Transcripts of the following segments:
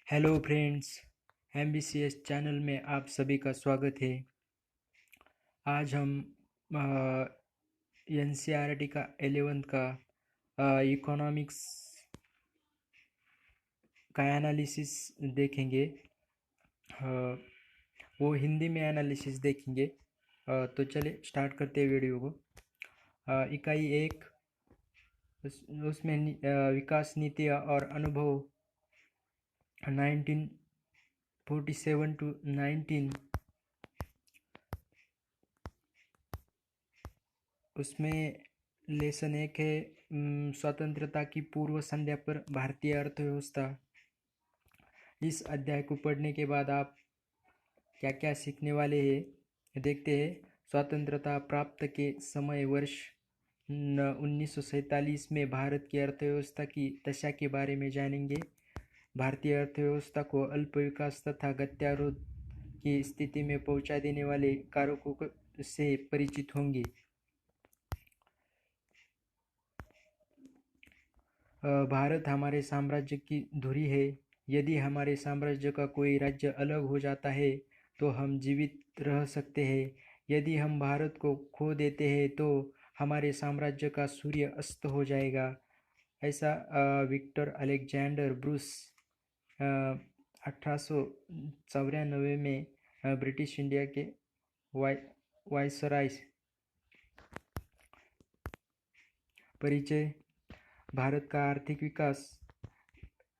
Hello friends, एमबीसीएस channel में आप सभी का स्वागत है। आज हम एनसीईआरटी का 11th का इकोनॉमिक्स का एनालिसिस देखेंगे। वो हिंदी में एनालिसिस देखेंगे। तो चलिए स्टार्ट करते हैं वीडियो को। इकाई 1 उसमें विकास नीति और अनुभव 1947 to 19, उसमें लेसन 1 है स्वतंत्रता की पूर्व संध्या पर भारतीय अर्थव्यवस्था। इस अध्याय को पढ़ने के बाद आप क्या क्या सीखने वाले हैं देखते हैं। स्वतंत्रता प्राप्त के समय वर्ष 1947 में भारत की अर्थव्यवस्था की दशा के बारे में जानेंगे। भारतीय अर्थव्यवस्था को अल्प विकास तथा गत्यारोध की स्थिति में पहुंचा देने वाले कारकों से परिचित होंगे। भारत हमारे साम्राज्य की धुरी है। यदि हमारे साम्राज्य का कोई राज्य अलग हो जाता है तो हम जीवित रह सकते हैं। यदि हम भारत को खो देते हैं तो हमारे साम्राज्य का सूर्य अस्त हो जाएगा। ऐसा विक्टर अलेक्जेंडर ब्रूस 1894 में ब्रिटिश इंडिया के वायसराय। परिचय। भारत का आर्थिक विकास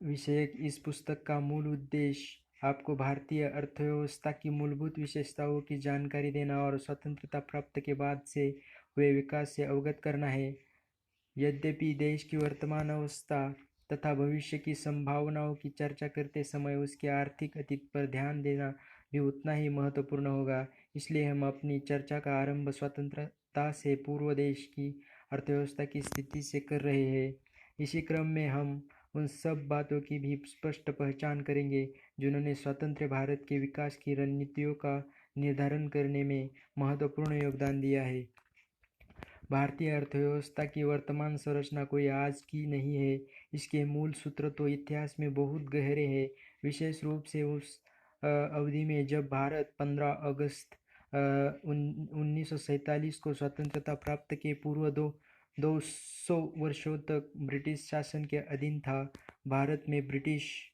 विषयक इस पुस्तक का मूल उद्देश्य आपको भारतीय अर्थव्यवस्था की मूलभूत विशेषताओं की जानकारी देना और स्वतंत्रता प्राप्त के बाद से हुए विकास से अवगत करना है। यद्यपि देश की वर्तमान अवस्था तथा भविष्य की संभावनाओं की चर्चा करते समय उसके आर्थिक अतीत पर ध्यान देना भी उतना ही महत्वपूर्ण होगा, इसलिए हम अपनी चर्चा का आरंभ स्वतंत्रता से पूर्व देश की अर्थव्यवस्था की स्थिति से कर रहे हैं। इसी क्रम में हम उन सब बातों की भी स्पष्ट पहचान करेंगे जिन्होंने स्वतंत्र भारत के विकास की रणनीतियों का निर्धारण करने में महत्वपूर्ण योगदान दिया है। भारतीय अर्थव्यवस्था की वर्तमान संरचना कोई आज की नहीं है। इसके मूल सूत्र तो इतिहास में बहुत गहरे हैं, विशेष रूप से उस अवधि में जब भारत 15 अगस्त 1947 को स्वतंत्रता प्राप्त के पूर्व 200 वर्षों तक ब्रिटिश शासन के अधीन था। भारत में ब्रिटिश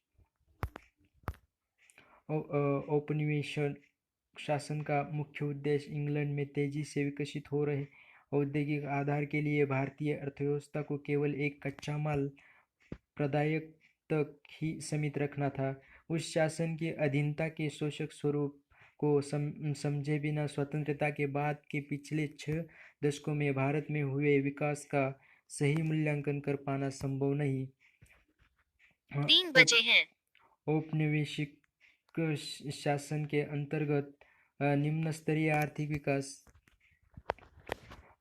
औपनिवेशिक शासन का मुख्य उद्देश्य इंग्लैंड में तेजी से विकसित हो रहे औद्योगिक आधार के लिए भारतीय अर्थव्यवस्था को केवल एक कच्चा माल प्रदायक तक ही सीमित रखना था। उस शासन की अधीनता के शोषक स्वरूप को समझे बिना स्वतंत्रता के बाद के पिछले 6 दशकों में भारत में हुए विकास का सही मूल्यांकन कर पाना संभव नहीं। 3 बजे हैं। औपनिवेशिक शासन के अंतर्गत निम्न स्तरीय आर्थिक विकास।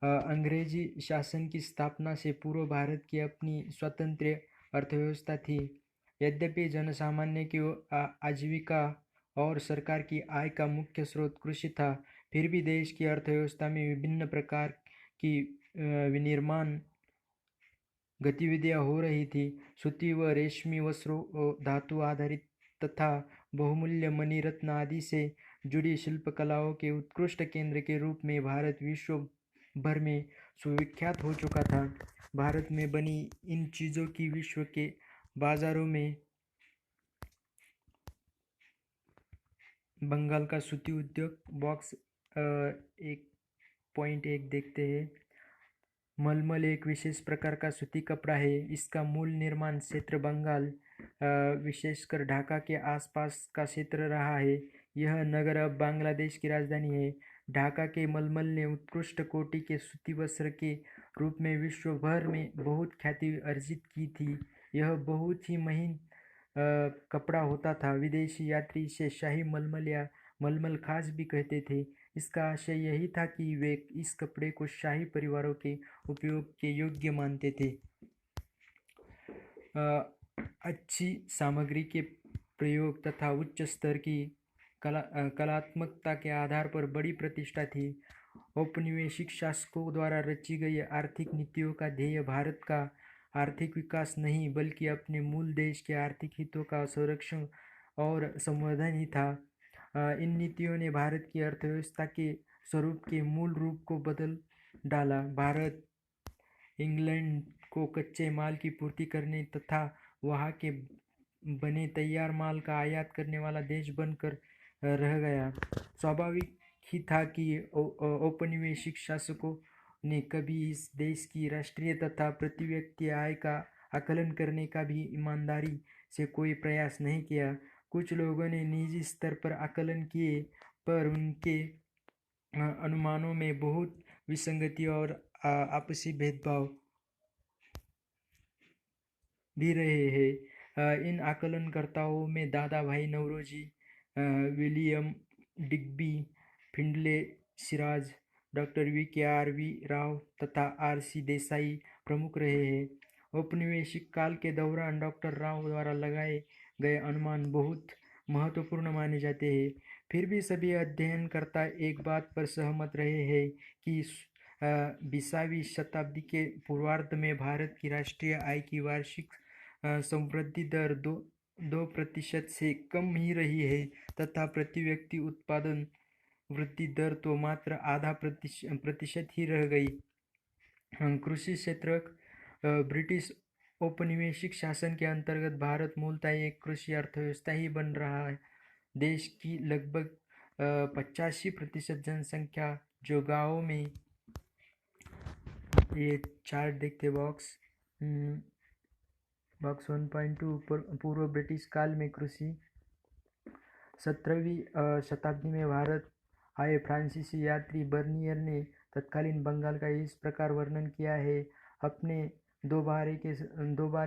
अंग्रेजी शासन की स्थापना से पूर्व भारत की अपनी स्वतंत्र अर्थव्यवस्था थी। यद्यपि जनसामान्य की आजीविका और सरकार की आय का मुख्य स्रोत कृषि था, फिर भी देश की अर्थव्यवस्था में विभिन्न प्रकार की विनिर्माण गतिविधियां हो रही थी। सूती व रेशमी वस्त्रों, धातु आधारित तथा बहुमूल्य मणि रत्न आदि से जुड़ी शिल्पकलाओं के उत्कृष्ट केंद्र के रूप में भारत विश्व भर में सुविख्यात हो चुका था। भारत में बनी इन चीज़ों की विश्व के बाजारों में बंगाल का सूती उद्योग। बॉक्स 1.1 देखते हैं। मलमल एक विशेष प्रकार का सूती कपड़ा है। इसका मूल निर्माण क्षेत्र बंगाल, विशेषकर ढाका के आसपास का क्षेत्र रहा है। यह नगर अब बांग्लादेश की राजधानी है। ढाका के मलमल ने उत्कृष्ट कोटि के सूती वस्त्र के रूप में विश्व भर में बहुत ख्याति अर्जित की थी। यह बहुत ही महीन कपड़ा होता था। विदेशी यात्री इसे शाही मलमल या मलमल खास भी कहते थे। इसका आशय यही था कि वे इस कपड़े को शाही परिवारों के उपयोग के योग्य मानते थे। अच्छी सामग्री के प्रयोग तथा उच्च स्तर की कलात्मकता के आधार पर बड़ी प्रतिष्ठा थी। औपनिवेशिक शासकों द्वारा रची गई आर्थिक नीतियों का ध्येय भारत का आर्थिक विकास नहीं बल्कि अपने मूल देश के आर्थिक हितों का संरक्षण और संवर्धन ही था। इन नीतियों ने भारत की अर्थव्यवस्था के स्वरूप के मूल रूप को बदल डाला। भारत इंग्लैंड को कच्चे माल की पूर्ति करने तथा वहाँ के बने तैयार माल का आयात करने वाला देश बनकर रह गया। स्वाभाविक ही था कि औपनिवेशिक शासकों ने कभी इस देश की राष्ट्रीय तथा प्रति व्यक्ति आय का आकलन करने का भी ईमानदारी से कोई प्रयास नहीं किया। कुछ लोगों ने निजी स्तर पर आकलन किए, पर उनके अनुमानों में बहुत विसंगति और आपसी भेदभाव भी रहे हैं। इन आकलनकर्ताओं में Dadabhai Naoroji, William Digby, Findlay Shirras, doctor V Rao तथा सी देसाई प्रमुख रहे हैं। औपनिवेशिक काल के दौरान डॉक्टर राव द्वारा लगाए गए अनुमान बहुत महत्वपूर्ण माने जाते हैं। फिर भी सभी अध्ययनकर्ता एक बात पर सहमत रहे हैं कि 20वीं शताब्दी के पूर्वार्ध में भारत की राष्ट्रीय आय की वार्षिक संवृद्धि दर 2% से कम ही रही है तथा प्रति व्यक्ति उत्पादन वृद्धि दर तो मात्र आधा प्रतिशत ही रह गई। कृषि क्षेत्र ब्रिटिश औपनिवेशिक शासन के अंतर्गत भारत मूलतः एक कृषि अर्थव्यवस्था ही बन रहा है। देश की लगभग 85% जनसंख्या जो गाँवों में, ये चार्ट देखते बॉक्स 1.2 पूर्व ब्रिटिश काल में कृषि। 17वीं शताब्दी में भारत आए फ्रांसीसी यात्री बर्नियर ने तत्कालीन बंगाल का इस प्रकार वर्णन किया है। अपने दो बार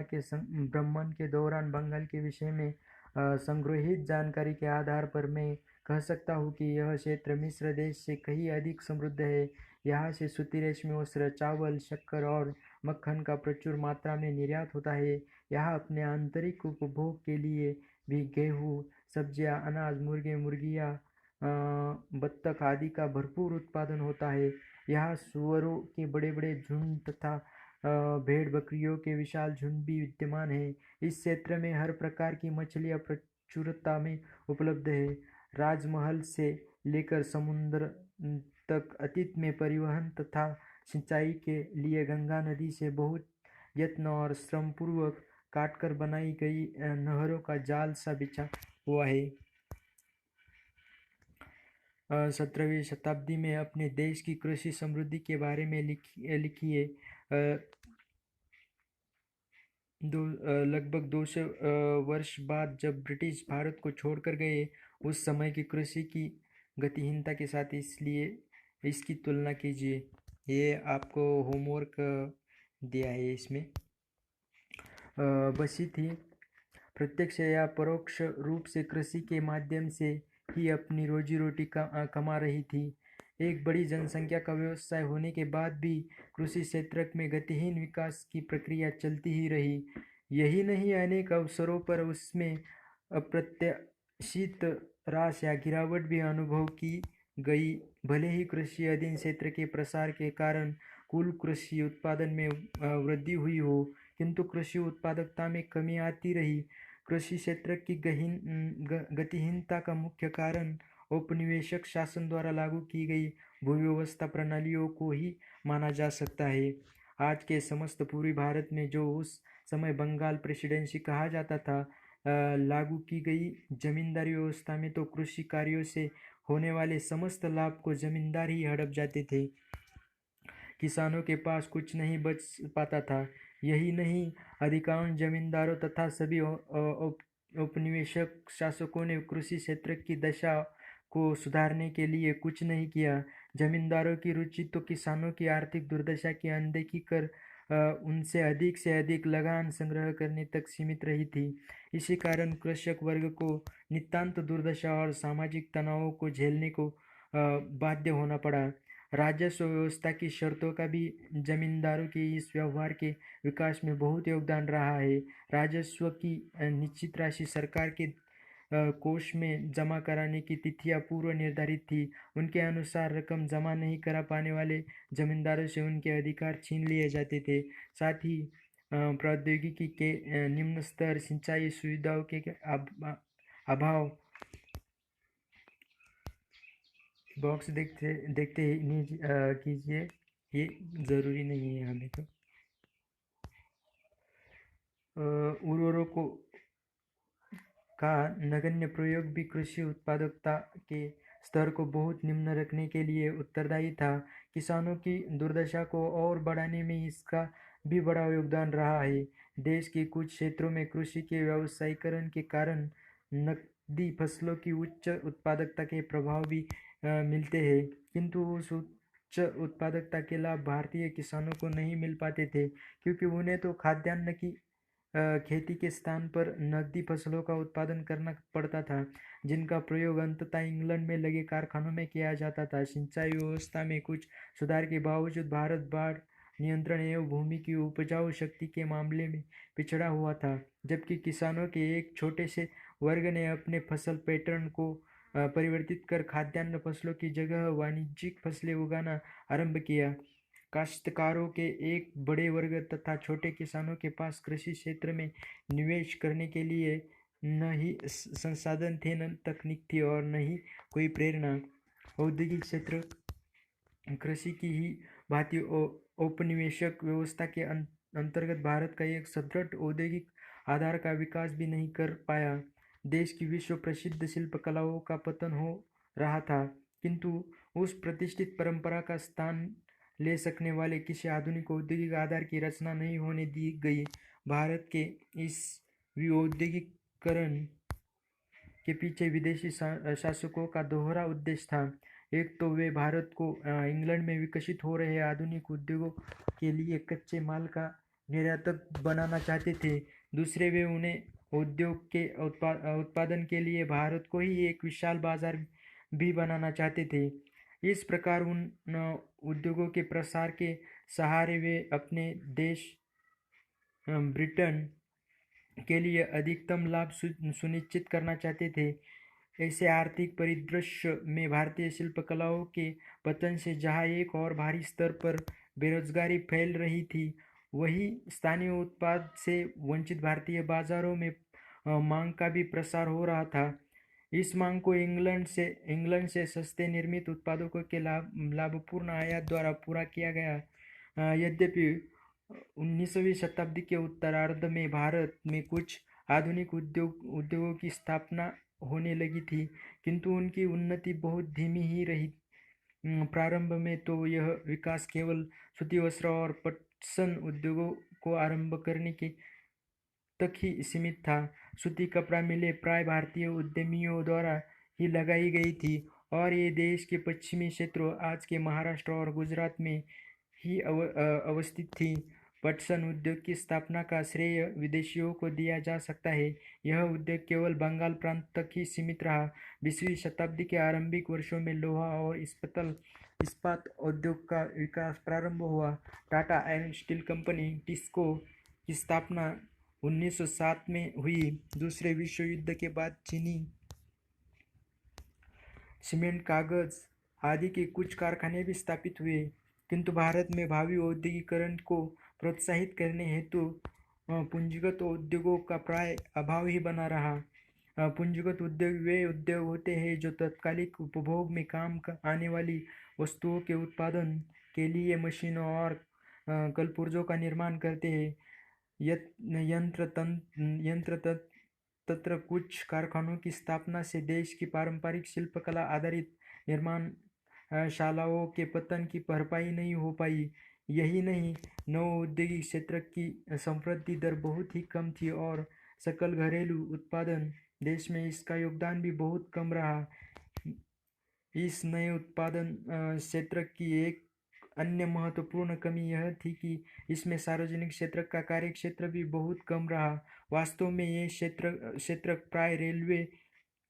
के भ्रमण के दौरान बंगाल के विषय में संग्रहित जानकारी के आधार पर मैं कह सकता हूँ कि यह क्षेत्र मिस्र देश से कहीं अधिक समृद्ध है। यहाँ से सूती रेशमी वस्त्र, चावल, शक्कर और मक्खन का प्रचुर मात्रा में निर्यात होता है। यहाँ अपने आंतरिक उपभोग के लिए भी गेहूँ, सब्जियाँ, अनाज, मुर्गे, मुर्गियाँ, बत्तख आदि का भरपूर उत्पादन होता है। यहाँ सुअरों के बड़े बड़े झुंड तथा भेड़ बकरियों के विशाल झुंड भी विद्यमान है। इस क्षेत्र में हर प्रकार की मछलियाँ प्रचुरता में उपलब्ध है। राजमहल से लेकर समुद्र तक अतीत में परिवहन तथा सिंचाई के लिए गंगा नदी से बहुत यत्न और श्रमपूर्वक काटकर बनाई गई नहरों का जाल सा बिछा हुआ है। 17वीं शताब्दी में अपने देश की कृषि समृद्धि के बारे में लिखिए। लगभग 200 वर्ष बाद जब ब्रिटिश भारत को छोड़कर गए, उस समय की कृषि की गतिहीनता के साथ इसलिए इसकी तुलना कीजिए। ये आपको होमवर्क दिया है इसमें। बसी थी प्रत्यक्ष या परोक्ष रूप से कृषि के माध्यम से ही अपनी रोजी रोटी कमा रही थी। एक बड़ी जनसंख्या का व्यवसाय होने के बाद भी कृषि क्षेत्र में गतिहीन विकास की प्रक्रिया चलती ही रही। यही नहीं, अनेक अवसरों पर उसमें अप्रत्याशित ह्रास या गिरावट भी अनुभव की गई। भले ही कृषि अधीन क्षेत्र के प्रसार के कारण कुल कृषि उत्पादन में वृद्धि हुई हो, किंतु कृषि उत्पादकता में कमी आती रही। कृषि क्षेत्र की गतिहीनता का मुख्य कारण औपनिवेशिक शासन द्वारा लागू की गई भूव्यवस्था प्रणालियों को ही माना जा सकता है। आज के समस्त पूर्वी भारत में जो उस समय बंगाल प्रेसिडेंसी कहा जाता था, लागू की गई जमींदारी व्यवस्था में तो कृषि कार्यों से होने वाले समस्त लाभ को जमींदार ही हड़प जाते थे। किसानों के पास कुछ नहीं बच पाता था। यही नहीं, अधिकांश जमींदारों तथा सभी औपनिवेशिक शासकों ने कृषि क्षेत्र की दशा को सुधारने के लिए कुछ नहीं किया। जमींदारों की रुचि तो किसानों की आर्थिक दुर्दशा की अनदेखी कर उनसे अधिक से अधिक लगान संग्रह करने तक सीमित रही थी। इसी कारण कृषक वर्ग को नितांत दुर्दशा और सामाजिक तनावों को झेलने को बाध्य होना पड़ा। राजस्व व्यवस्था की शर्तों का भी जमींदारों के इस व्यवहार के विकास में बहुत योगदान रहा है। राजस्व की निश्चित राशि सरकार के कोष में जमा कराने की तिथियां पूर्व निर्धारित थी। उनके अनुसार रकम जमा नहीं करा पाने वाले जमींदारों से उनके अधिकार छीन लिए जाते थे। साथ ही प्रौद्योगिकी के निम्न स्तर, सिंचाई सुविधाओं के अभाव। बॉक्स देखते देखते ही नहीं कीजिए, ये ज़रूरी नहीं है हमें तो। उर्वरकों का नगण्य प्रयोग भी कृषि उत्पादकता के स्तर को बहुत निम्न रखने के लिए उत्तरदायी था। किसानों की दुर्दशा को और बढ़ाने में इसका भी बड़ा योगदान रहा है। देश के कुछ क्षेत्रों में कृषि के व्यावसायीकरण के कारण नकदी फसलों की उच्च उत्पादकता के प्रभाव भी मिलते हैं, किंतु उस उच्च उत्पादकता के लाभ भारतीय किसानों को नहीं मिल पाते थे, क्योंकि उन्हें तो खाद्यान्न की खेती के स्थान पर नकदी फसलों का उत्पादन करना पड़ता था, जिनका प्रयोग अंततः इंग्लैंड में लगे कारखानों में किया जाता था। सिंचाई व्यवस्था में कुछ सुधार के बावजूद भारत बाढ़ नियंत्रण एवं भूमि की उपजाऊ शक्ति के मामले में पिछड़ा हुआ था, जबकि किसानों के एक छोटे से वर्ग ने अपने फसल पैटर्न को परिवर्तित कर खाद्यान्न फसलों की जगह वाणिज्यिक फसलें उगाना आरंभ किया। काश्तकारों के एक बड़े वर्ग तथा छोटे किसानों के पास कृषि क्षेत्र में निवेश करने के लिए न ही संसाधन थे, न तकनीक थी और न ही कोई प्रेरणा। औद्योगिक क्षेत्र कृषि की ही भांति औपनिवेशिक व्यवस्था के अंतर्गत भारत का एक सुदृढ़ औद्योगिक आधार का विकास भी नहीं कर पाया। देश की विश्व प्रसिद्ध शिल्पकलाओं का पतन हो रहा था, किंतु उस प्रतिष्ठित परंपरा का स्थान ले सकने वाले किसी आधुनिक औद्योगिक आधार की रचना नहीं होने दी गई। भारत के इस विऔद्योगिकरण के पीछे विदेशी शासकों का दोहरा उद्देश्य था। एक तो वे भारत को इंग्लैंड में विकसित हो रहे आधुनिक उद्योगों के लिए कच्चे माल का निर्यातक बनाना चाहते थे, दूसरे वे उन्हें उद्योग के उत्पादन के लिए भारत को ही एक विशाल बाजार भी बनाना चाहते थे। इस प्रकार उन उद्योगों के प्रसार के सहारे वे अपने देश ब्रिटेन के लिए अधिकतम लाभ सुनिश्चित करना चाहते थे। ऐसे आर्थिक परिदृश्य में भारतीय शिल्पकलाओं के पतन से जहां एक और भारी स्तर पर बेरोजगारी फैल रही थी, वहीं स्थानीय उत्पाद से वंचित भारतीय बाजारों में मांग का भी प्रसार हो रहा था। इस मांग को इंग्लैंड से सस्ते निर्मित उत्पादों के लाभपूर्ण आयात द्वारा पूरा किया गया। यद्यपि 19वीं शताब्दी के उत्तरार्ध में भारत में कुछ आधुनिक उद्योगों की स्थापना होने लगी थी, किंतु उनकी उन्नति बहुत धीमी ही रही। प्रारंभ में तो यह विकास केवल सूती वस्त्र और पटसन उद्योगों को आरंभ करने के तक ही सीमित था। सूती कपड़ा मिलें प्राय भारतीय उद्यमियों द्वारा ही लगाई गई थी और ये देश के पश्चिमी क्षेत्रों, आज के महाराष्ट्र और गुजरात में ही अवस्थित थी। पटसन उद्योग की स्थापना का श्रेय विदेशियों को दिया जा सकता है। यह उद्योग केवल बंगाल प्रांत तक ही सीमित रहा। 20वीं शताब्दी के आरंभिक वर्षों में लोहा और इस्पात उद्योग का विकास प्रारंभ हुआ। Tata and steel company TISCO की स्थापना 1907 में हुई। दूसरे विश्व युद्ध के बाद चीनी सीमेंट, कागज आदि के कुछ कारखाने भी स्थापित हुए, किंतु भारत में भावी औद्योगिकरण को प्रोत्साहित करने हेतु पूंजीगत उद्योगों का प्राय अभाव ही बना रहा। पूंजीगत उद्योग वे उद्योग होते हैं जो तत्कालिक उपभोग में काम आने वाली वस्तुओं के उत्पादन के लिए मशीनों और कलपुर्जों का निर्माण करते हैं। यंत्र तत्र कुछ कारखानों की स्थापना से देश की पारंपरिक शिल्पकला आधारित निर्माण शालाओं के पतन की भरपाई नहीं हो पाई। यही नहीं, नव औद्योगिक क्षेत्र की संवृद्धि दर बहुत ही कम थी और सकल घरेलू उत्पादन देश में इसका योगदान भी बहुत कम रहा। इस नए उत्पादन क्षेत्र की एक अन्य महत्वपूर्ण कमी यह थी कि इसमें सार्वजनिक क्षेत्र का कार्य क्षेत्र भी बहुत कम रहा। वास्तव में ये क्षेत्र प्राय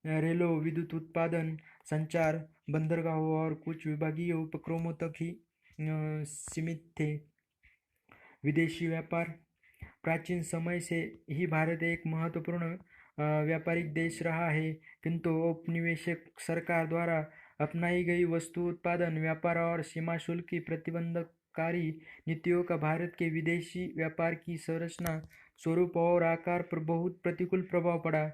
रेलों, विद्युत उत्पादन, संचार, बंदरगाहों और कुछ विभागीय उपक्रमों तक ही सीमित थे। विदेशी व्यापार प्राचीन समय से ही भारत एक महत्वपूर्ण व्यापारिक देश रहा है, किंतु औपनिवेशिक सरकार द्वारा अपनाई गई वस्तु उत्पादन, व्यापार और सीमा शुल्क की प्रतिबंधक विनाशकारी नीतियों का भारत के विदेशी व्यापार की संरचना, स्वरूप और आकार पर बहुत प्रतिकूल प्रभाव पड़ा।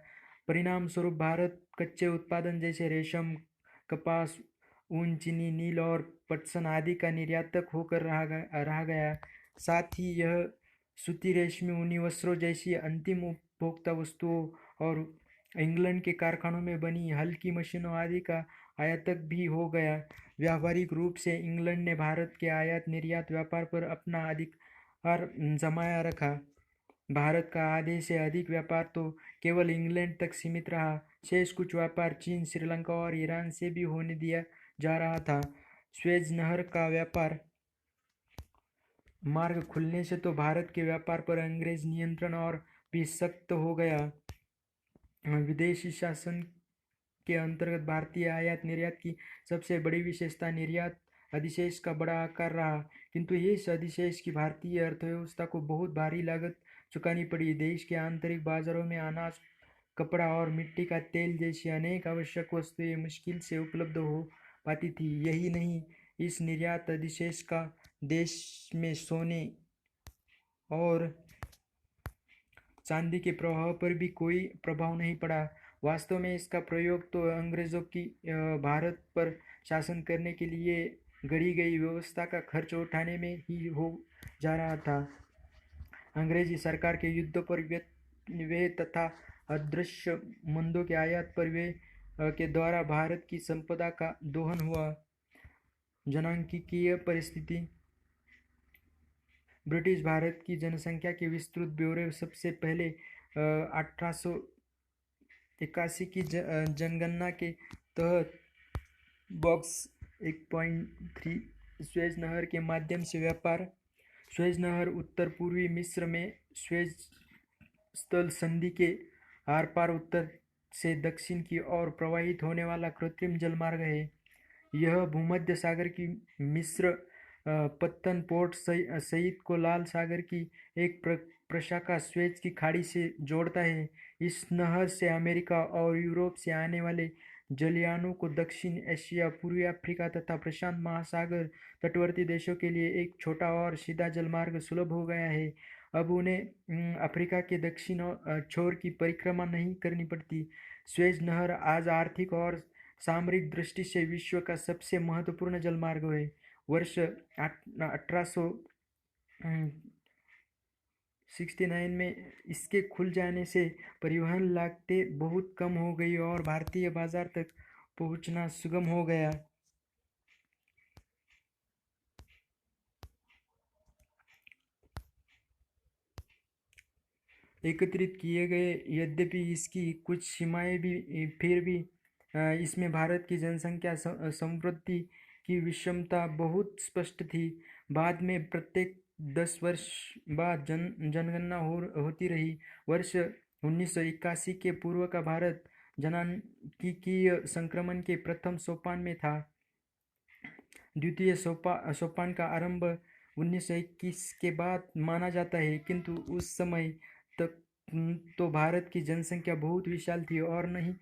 परिणाम स्वरूप भारत कच्चे उत्पादन जैसे रेशम, कपास, ऊन, चीनी, नील और पटसन आदि का निर्यातक होकर रह गया। साथ ही यह सूती, रेशमी, ऊनी वस्त्रों जैसी अंतिम उपभोक्ता वस्तुओं और इंग्लैंड के कारखानों में बनी हल्की मशीनों आदि का आयातक भी हो गया। व्यावहारिक रूप से इंग्लैंड ने भारत के आयात निर्यात व्यापार पर अपना अधिकार जमाया रखा। भारत का आधे से अधिक व्यापार तो केवल इंग्लैंड तक सीमित रहा। शेष कुछ व्यापार चीन, श्रीलंका और ईरान से भी होने दिया जा रहा था। स्वेज नहर का व्यापार मार्ग खुलने से तो भारत के व्यापार पर अंग्रेज नियंत्रण और भी सख्त हो गया। विदेशी शासन के अंतर्गत भारतीय आयात निर्यात की सबसे बड़ी विशेषता निर्यात अधिशेष का बड़ा आकार रहा, किंतु इस अधिशेष की भारतीय अर्थव्यवस्था को बहुत भारी लागत चुकानी पड़ी। देश के आंतरिक बाजारों में अनाज, कपड़ा और मिट्टी का तेल जैसी अनेक आवश्यक वस्तुएं मुश्किल से उपलब्ध हो पाती थी। यही नहीं, इस निर्यात अधिशेष का देश में सोने और चांदी के प्रभाव पर भी कोई प्रभाव नहीं पड़ा। वास्तव में इसका प्रयोग तो अंग्रेजों की भारत पर शासन करने के लिए गढ़ी गई व्यवस्था का खर्च उठाने में ही हो जा रहा था। अंग्रेजी सरकार के युद्ध पर व्यय तथा अदृश्य मंदों के आयात पर व्यय के द्वारा भारत की संपदा का दोहन हुआ। जनांकीय परिस्थिति। ब्रिटिश भारत की जनसंख्या के विस्तृत ब्यौरे सबसे पहले 1881 की जनगणना के तहत बॉक्स 1.3 स्वेज नहर के माध्यम से व्यापार। स्वेज नहर उत्तर पूर्वी मिस्र में स्वेज स्थल संधि के आर पार उत्तर से दक्षिण की ओर प्रवाहित होने वाला कृत्रिम जलमार्ग है। यह भूमध्य सागर की मिस्र पत्तन पोर्ट सहित को लाल सागर की एक प्रशाखा स्वेज की खाड़ी से जोड़ता है। इस नहर से अमेरिका और यूरोप से आने वाले जलयानों को दक्षिण एशिया, पूर्वी अफ्रीका तथा प्रशांत महासागर तटवर्ती देशों के लिए एक छोटा और सीधा जलमार्ग सुलभ हो गया है। अब उन्हें अफ्रीका के दक्षिण छोर की परिक्रमा नहीं करनी पड़ती। स्वेज नहर आज आर्थिक और सामरिक दृष्टि से विश्व का सबसे महत्वपूर्ण जलमार्ग है। वर्ष 1869 में इसके खुल जाने से परिवहन लागतें बहुत कम हो गई और भारतीय बाजार तक पहुंचना सुगम हो गया। एकत्रित किए गए, यद्यपि इसकी कुछ सीमाएं भी फिर भी इसमें भारत की जनसंख्या समृद्धि की विषमता बहुत स्पष्ट थी। बाद में प्रत्येक 10 वर्ष बाद जनगणना होती रही। वर्ष 1981 के पूर्व का भारत जनांकीय संक्रमण के प्रथम सोपान में था। द्वितीय सोपान का आरंभ 1921 के बाद माना जाता है, किंतु उस समय तक तो भारत की जनसंख्या बहुत विशाल थी और नहीं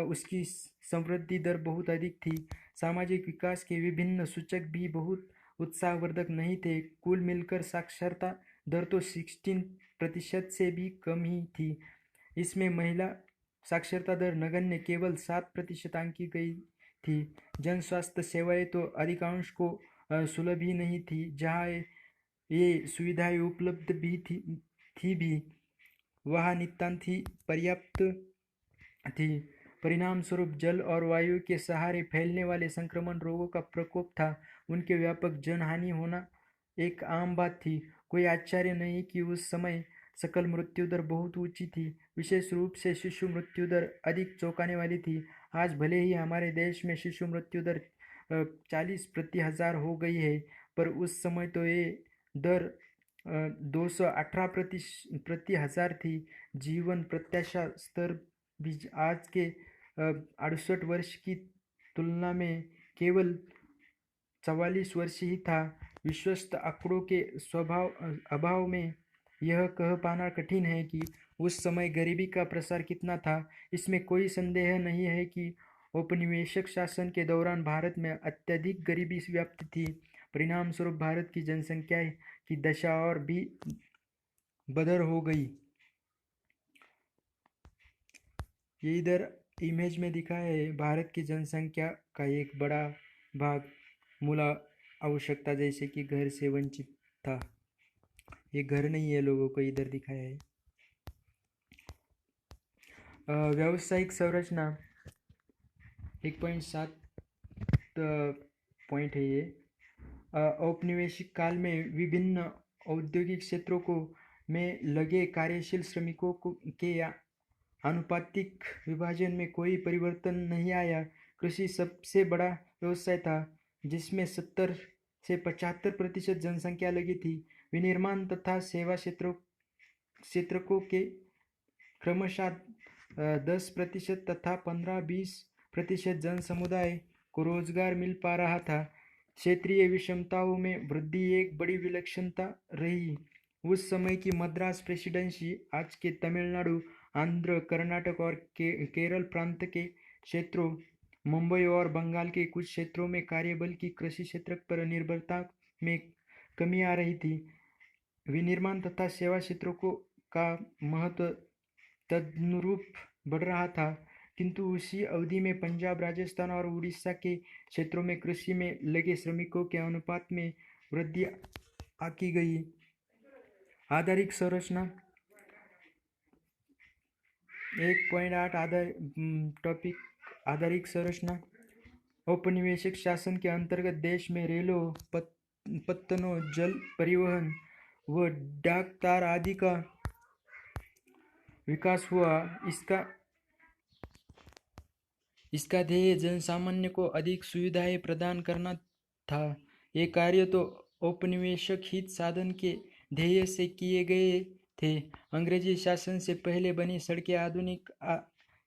उसकी समृद्धि दर बहुत अधिक थी। सामाजिक विकास के विभिन्न सूचक भी बहुत उत्साहवर्धक नहीं थे। कुल मिलकर साक्षरता दर तो 16% से भी कम ही थी। इसमें महिला साक्षरता दर नगण्य केवल 7% आंकी गई थी। जन स्वास्थ्य सेवाएं तो अधिकांश को सुलभ ही नहीं थी। जहाँ ये सुविधाएं उपलब्ध भी थी भी वहाँ नितांत ही पर्याप्त थी। परिणाम स्वरूप जल और वायु के सहारे फैलने वाले संक्रमण रोगों का प्रकोप था। उनके व्यापक जनहानि होना एक आम बात थी। कोई आश्चर्य नहीं कि उस समय सकल मृत्यु दर बहुत ऊंची थी। विशेष रूप से शिशु मृत्यु दर अधिक चौंकाने वाली थी। आज भले ही हमारे देश में शिशु मृत्यु दर 40 प्रति हजार हो गई है, पर उस समय तो ये दर 218 प्रति हजार थी। जीवन प्रत्याशा स्तर भी आज के 68 वर्ष की तुलना में केवल 44 वर्ष ही था। विश्वस्त आंकड़ों के अभाव में यह कह पाना कठिन है कि उस समय गरीबी का प्रसार कितना था। इसमें कोई संदेह नहीं है कि औपनिवेशिक शासन के दौरान भारत में अत्यधिक गरीबी व्याप्त थी। परिणाम स्वरूप भारत की जनसंख्या की दशा और भी बदर हो गई। ये इधर इमेज में दिखाया है। भारत की जनसंख्या का एक बड़ा भाग मूल आवश्यकता जैसे कि घर से वंचित था। ये घर नहीं है, लोगों को इधर दिखाया है। व्यावसायिक संरचना 1.7 पॉइंट है ये। औपनिवेशिक काल में विभिन्न औद्योगिक क्षेत्रों को में लगे कार्यशील श्रमिकों के आनुपातिक विभाजन में कोई परिवर्तन नहीं आया। कृषि सबसे बड़ा व्यवसाय था, जिसमें 70 से 75% जनसंख्या लगी थी। विनिर्माण तथा सेवा क्षेत्रों के क्रमशः 10% तथा 15-20% जन समुदाय को रोजगार मिल पा रहा था। क्षेत्रीय विषमताओं में वृद्धि एक बड़ी विलक्षणता रही। उस समय की मद्रास प्रेसिडेंसी, आज के तमिलनाडु, आंध्र, कर्नाटक और केरल प्रांत के क्षेत्रों, मुंबई और बंगाल के कुछ क्षेत्रों में कार्यबल की कृषि क्षेत्र पर निर्भरता में कमी आ रही थी। विनिर्माण तथा सेवा क्षेत्रों का महत्व तदनुरूप बढ़ रहा था, किंतु उसी अवधि में पंजाब, राजस्थान और उड़ीसा के क्षेत्रों में कृषि में लगे श्रमिकों के अनुपात में वृद्धि आकी गई। आधारिक संरचना 1.8 टॉपिक आधारिक संरचना। औपनिवेशिक शासन के अंतर्गत देश में रेलों, पत्तनों, जल परिवहन व डाक तार आदि का विकास हुआ। इसका ध्येय जनसामान्य को अधिक सुविधाएं प्रदान करना था। ये कार्य तो औपनिवेशिक हित साधन के ध्येय से किए गए थे। अंग्रेजी शासन से पहले बनी सड़कें आधुनिक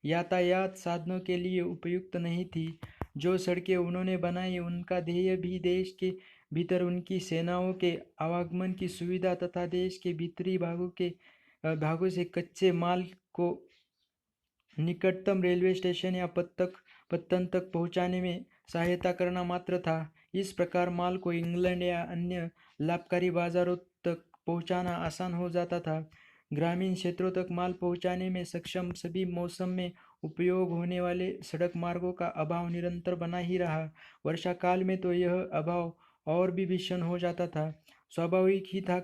यातायात साधनों के लिए उपयुक्त नहीं थी। जो सड़कें उन्होंने बनाई, उनका ध्येय भी देश के भीतर उनकी सेनाओं के आवागमन की सुविधा तथा देश के भीतरी भागों से कच्चे माल को निकटतम रेलवे स्टेशन या पत्तन तक पहुंचाने में सहायता करना मात्र था। इस प्रकार माल को इंग्लैंड या अन्य लाभकारी बाजारों तक पहुंचाना आसान हो जाता था। ग्रामीण क्षेत्रों तक माल पहुंचाने में सक्षम सभी मौसम में उपयोग होने वाले सड़क मार्गों का अभाव निरंतर बना ही रहा। वर्षा काल में तो यह अभाव और भी भीषण हो जाता था। स्वाभाविक ही था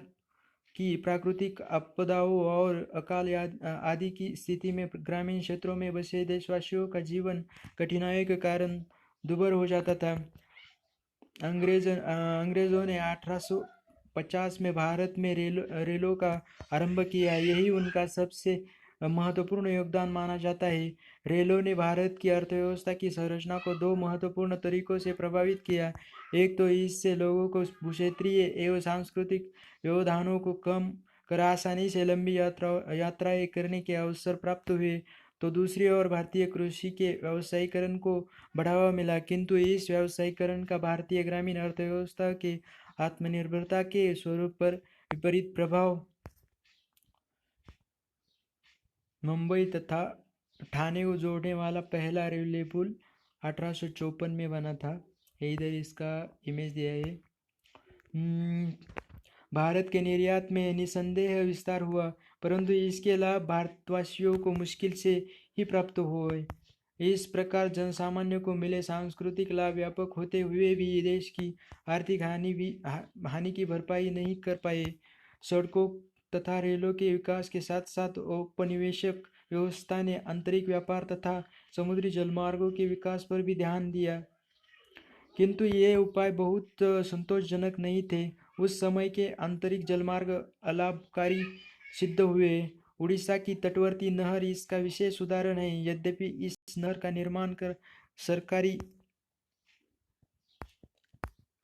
कि प्राकृतिक आपदाओं और अकाल आदि की स्थिति में ग्रामीण क्षेत्रों में बसे देशवासियों का जीवन कठिनाइयों के कारण दुर्भर हो जाता था। अंग्रेजों ने 1850 में भारत में रेलों का आरंभ किया। यही उनका सबसे महत्वपूर्ण योगदान माना जाता है। रेलों ने भारत की अर्थव्यवस्था की संरचना को दो महत्वपूर्ण तरीकों से प्रभावित किया। एक तो इससे लोगों को भूक्षेत्रीय एवं सांस्कृतिक व्यवधानों को कम कर आसानी से लंबी यात्राएं करने के अवसर प्राप्त हुए, तो दूसरी ओर भारतीय कृषि के व्यावसायीकरण को बढ़ावा मिला। किंतु इस व्यावसायीकरण का भारतीय ग्रामीण अर्थव्यवस्था के आत्मनिर्भरता के स्वरूप पर विपरीत प्रभाव मुंबई तथा ठाणे को जोड़ने वाला पहला रेलवे पुल 1854 में बना था। इधर इसका इमेज दिया है। भारत के निर्यात में निसंदेह विस्तार हुआ, परंतु इसके लाभ भारतवासियों को मुश्किल से ही प्राप्त हुए। इस प्रकार जनसामान्य को मिले सांस्कृतिक लाभ व्यापक होते हुए भी देश की आर्थिक हानि की भरपाई नहीं कर पाए। सड़कों तथा रेलों के विकास के साथ साथ औपनिवेशिक व्यवस्था ने आंतरिक व्यापार तथा समुद्री जलमार्गों के विकास पर भी ध्यान दिया, किंतु ये उपाय बहुत संतोषजनक नहीं थे। उस समय के आंतरिक जलमार्ग अलाभकारी सिद्ध हुए। उड़ीसा की तटवर्ती नहर इसका विशेष उदाहरण है। यद्यपि इस नहर का निर्माण कर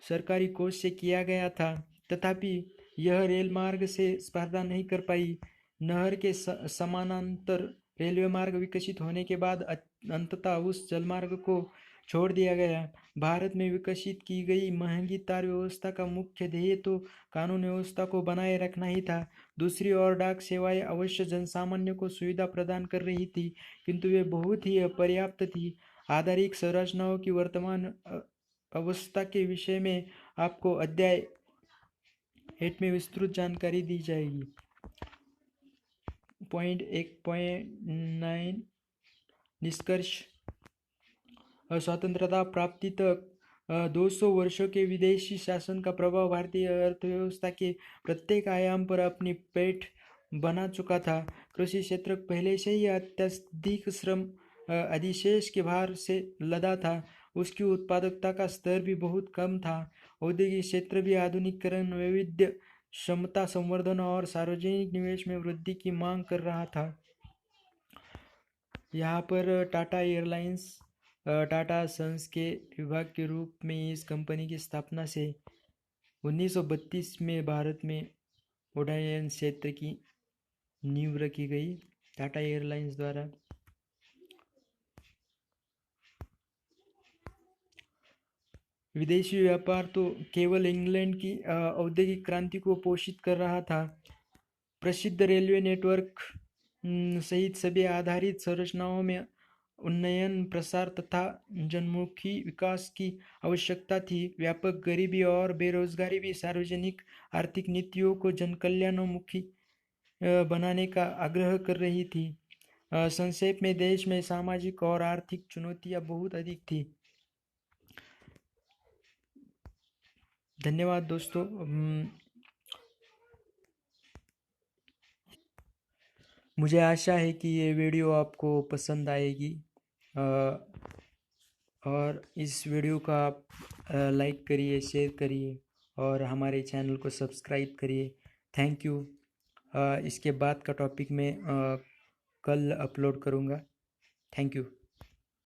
सरकारी कोष से किया गया था, तथापि यह रेल मार्ग से स्पर्धा नहीं कर पाई। नहर के समानांतर रेलवे मार्ग विकसित होने के बाद अंततः उस जलमार्ग को छोड़ दिया गया। भारत में विकसित की गई महंगी तार व्यवस्था का मुख्य ध्येय तो कानून व्यवस्था को बनाए रखना ही था। दूसरी ओर डाक सेवाएं अवश्य जनसामान्य को सुविधा प्रदान कर रही थी, किंतु वे बहुत ही अपर्याप्त थी। आधारिक संरचनाओं की वर्तमान अवस्था के विषय में आपको अध्याय 8 में विस्तृत जानकारी दी जाएगी। पॉइंट 1.9 निष्कर्ष स्वतंत्रता प्राप्ति तक 200 वर्षों के विदेशी शासन का प्रभाव भारतीय अर्थव्यवस्था के प्रत्येक आयाम पर अपनी पैठ बना चुका था। कृषि क्षेत्र पहले से ही अत्यधिक श्रम अधिशेष के भार से लदा था। उसकी उत्पादकता का स्तर भी बहुत कम था। औद्योगिक क्षेत्र भी आधुनिकीकरण, वैविध्य, क्षमता संवर्धन और सार्वजनिक निवेश में वृद्धि की मांग कर रहा था। यहाँ पर टाटा एयरलाइंस टाटा सन्स के विभाग के रूप में इस कंपनी की स्थापना से 1932 में भारत में उड्डयन क्षेत्र की नींव रखी गई टाटा एयरलाइंस द्वारा। विदेशी व्यापार तो केवल इंग्लैंड की औद्योगिक क्रांति को पोषित कर रहा था। प्रसिद्ध रेलवे नेटवर्क सहित सभी आधारित संरचनाओं में उन्नयन, प्रसार तथा जनमुखी विकास की आवश्यकता थी। व्यापक गरीबी और बेरोजगारी भी सार्वजनिक आर्थिक नीतियों को जनकल्याणोन्मुखी बनाने का आग्रह कर रही थी। संक्षेप में देश में सामाजिक और आर्थिक चुनौतियां बहुत अधिक थी। धन्यवाद दोस्तों। मुझे आशा है कि ये वीडियो आपको पसंद आएगी और इस वीडियो को आप लाइक करिए, शेयर करिए और हमारे चैनल को सब्सक्राइब करिए। Thank you. इसके बाद का टॉपिक मैं कल अपलोड करूँगा। Thank you.